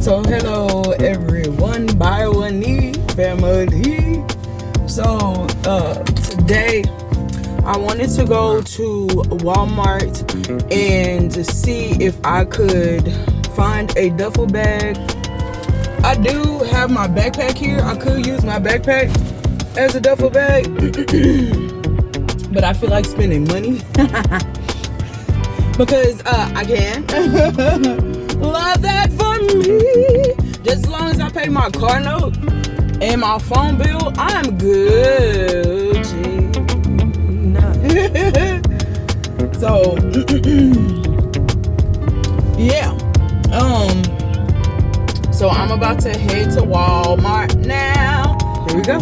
So hello everyone, Bioani family. So today I wanted to go to Walmart and to see if I could find a duffel bag. I do have my backpack here. I could use my backpack as a duffel bag, but I feel like spending money because I can. Love that for me. Just as long as I pay my car note and my phone bill, I'm good. So yeah. So I'm about to head to Walmart now. Here we go.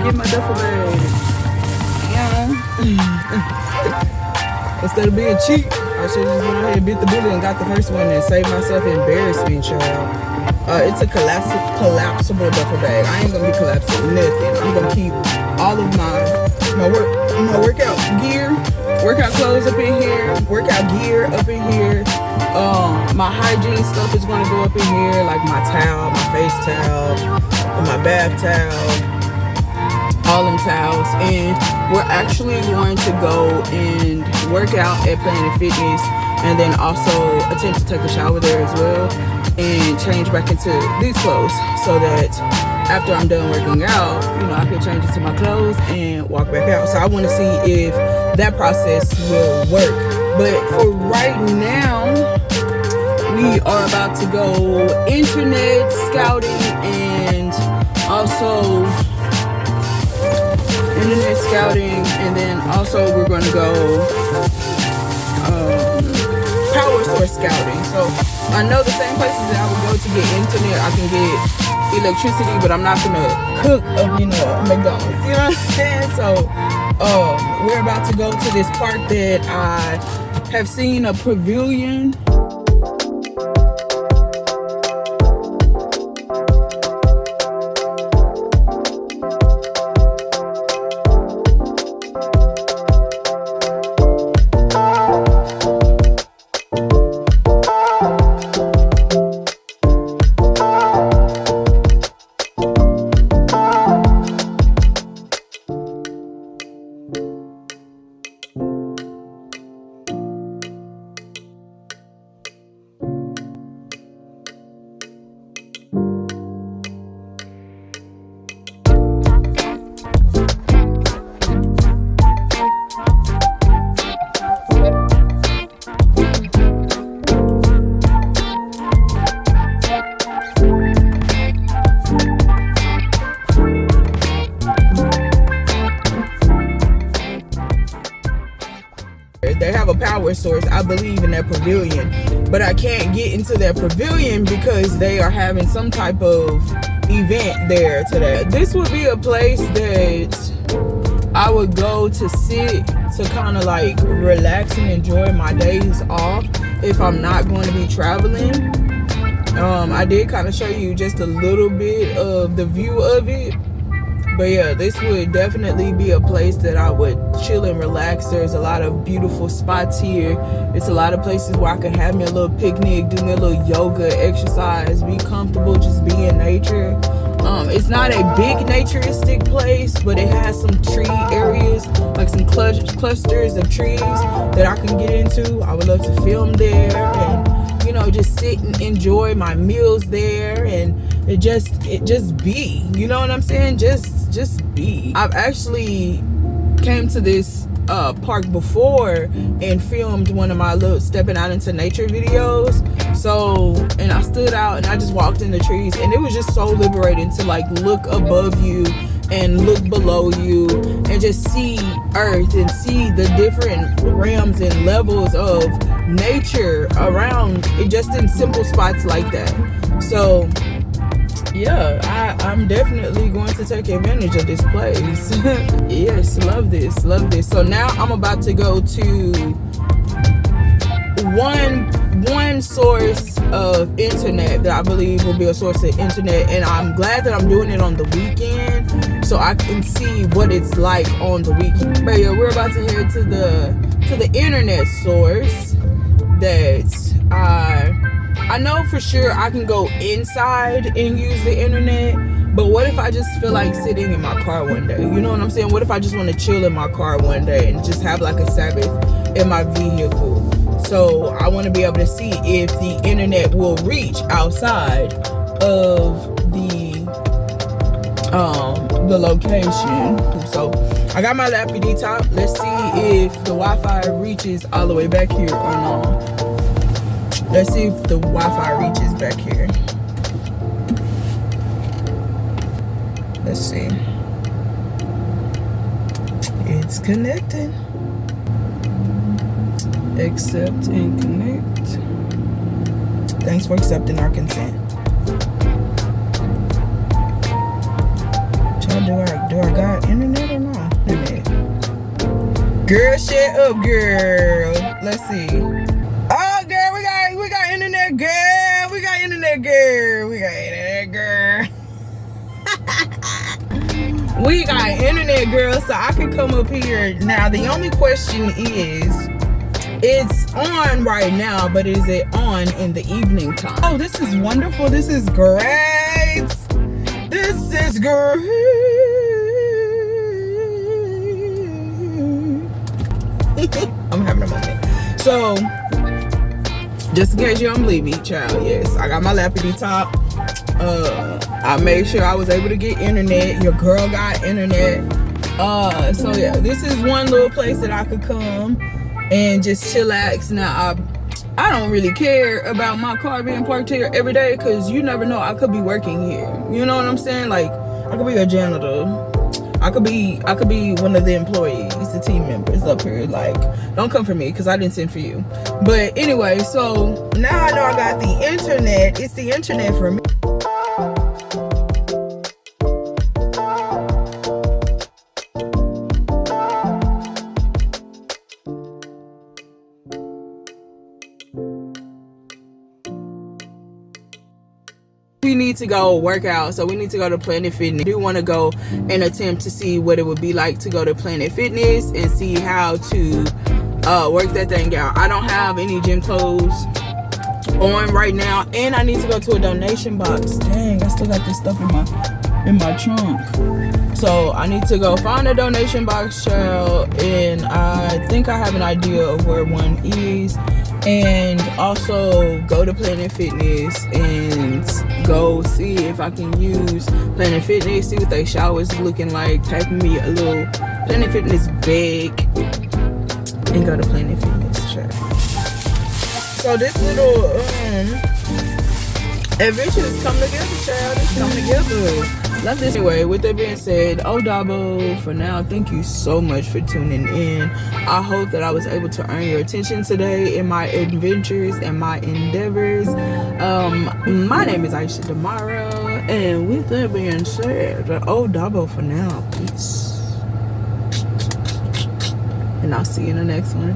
Get my duffel bag. Instead of being cheap, I should just went ahead and bit the bullet and got the first one and saved myself embarrassment, child. It's a collapsible duffel bag. I ain't gonna be collapsing nothing. I'm gonna keep all of my workout gear, workout clothes up in here, workout gear up in here. My hygiene stuff is gonna go up in here, like my towel, my face towel, my bath towel, all them towels. And we're actually going to go and work out at Planet Fitness, and then also attempt to take a shower there as well, and change back into these clothes, so that after I'm done working out, you know, I can change into my clothes and walk back out. So I want to see if that process will work. But for right now, we are about to go internet scouting, and also internet scouting, and then also we're going to go power source scouting. So I know the same places that I would go to get internet, I can get electricity, but I'm not gonna cook McDonald's, you know what I'm saying? So we're about to go to this park that I have seen a pavilion. They have a power source, I believe, in that pavilion, but I can't get into that pavilion because they are having some type of event there today. This would be a place that I would go to sit, to kind of like relax and enjoy my days off if I'm not going to be traveling. I did kind of show you just a little bit of the view of it. But yeah, this would definitely be a place that I would chill and relax. There's a lot of beautiful spots here. It's a lot of places where I can have me a little picnic, do me a little yoga, exercise, be comfortable, just be in nature. It's not a big naturistic place, but it has some tree areas, like some clusters of trees that I can get into. I would love to film there and, you know, just sit and enjoy my meals there, and it just be, you know what I'm saying? Just be. I've actually came to this park before and filmed one of my little stepping out into nature videos. So, and I stood out and I just walked in the trees, and it was just so liberating to like look above you and look below you and just see earth and see the different realms and levels of nature around it, just in simple spots like that. So yeah, I'm definitely going to take advantage of this place. Yes, love this. So now I'm about to go to one source of internet that I believe will be a source of internet, and I'm glad that I'm doing it on the weekend so I can see what it's like on the weekend. But yeah, we're about to head to the internet source that I know for sure I can go inside and use the internet, but what if I just feel like sitting in my car one day? You know what I'm saying? What if I just want to chill in my car one day and just have like a Sabbath in my vehicle? So I want to be able to see if the internet will reach outside of the location. So I got my lappity top. Let's see if the Wi-Fi reaches all the way back here or not. Let's see if the Wi-Fi reaches back here. Let's see. It's connected. Accept and connect. Thanks for accepting our consent. Child, do I got internet or no? Internet. Girl, shut up, girl. Let's see. Oh, girl, we got internet, girl. We got internet, girl. We got internet, girl. We got internet, girl, so I can come up here. Now, the only question is, it's on right now, but is it on in the evening time? Oh, this is wonderful. This is great. This is great. I'm having a moment. So, just in case you don't believe me, child, yes, I got my lappity top. I made sure I was able to get internet. Your girl got internet. So yeah, this is one little place that I could come and just chillax. Now I don't really care about my car being parked here every day, because you never know, I could be working here. You know what I'm saying? Like, I could be a janitor. I could be one of the employees, the team members up here. Like, don't come for me, because I didn't send for you. But anyway, so now I know I got the internet. It's the internet for me. We need to go work out, so we need to go to Planet Fitness. I do want to go and attempt to see what it would be like to go to Planet Fitness and see how to work that thing out. I don't have any gym clothes on right now, and I need to go to a donation box. Dang, I still got this stuff in my trunk. So I need to go find a donation box, child, and I think I have an idea of where one is. And also go to Planet Fitness and go see if I can use Planet Fitness, see what their showers looking like, pack me a little Planet Fitness bag, and go to Planet Fitness, child. So this little adventure is coming together, child. It's coming together. Love this. Anyway, with that being said, Dabo, for now, thank you so much for tuning in. I hope that I was able to earn your attention today in my adventures and my endeavors. My name is Aisha Damara, and with that being said, Dabo for now. Peace. And I'll see you in the next one.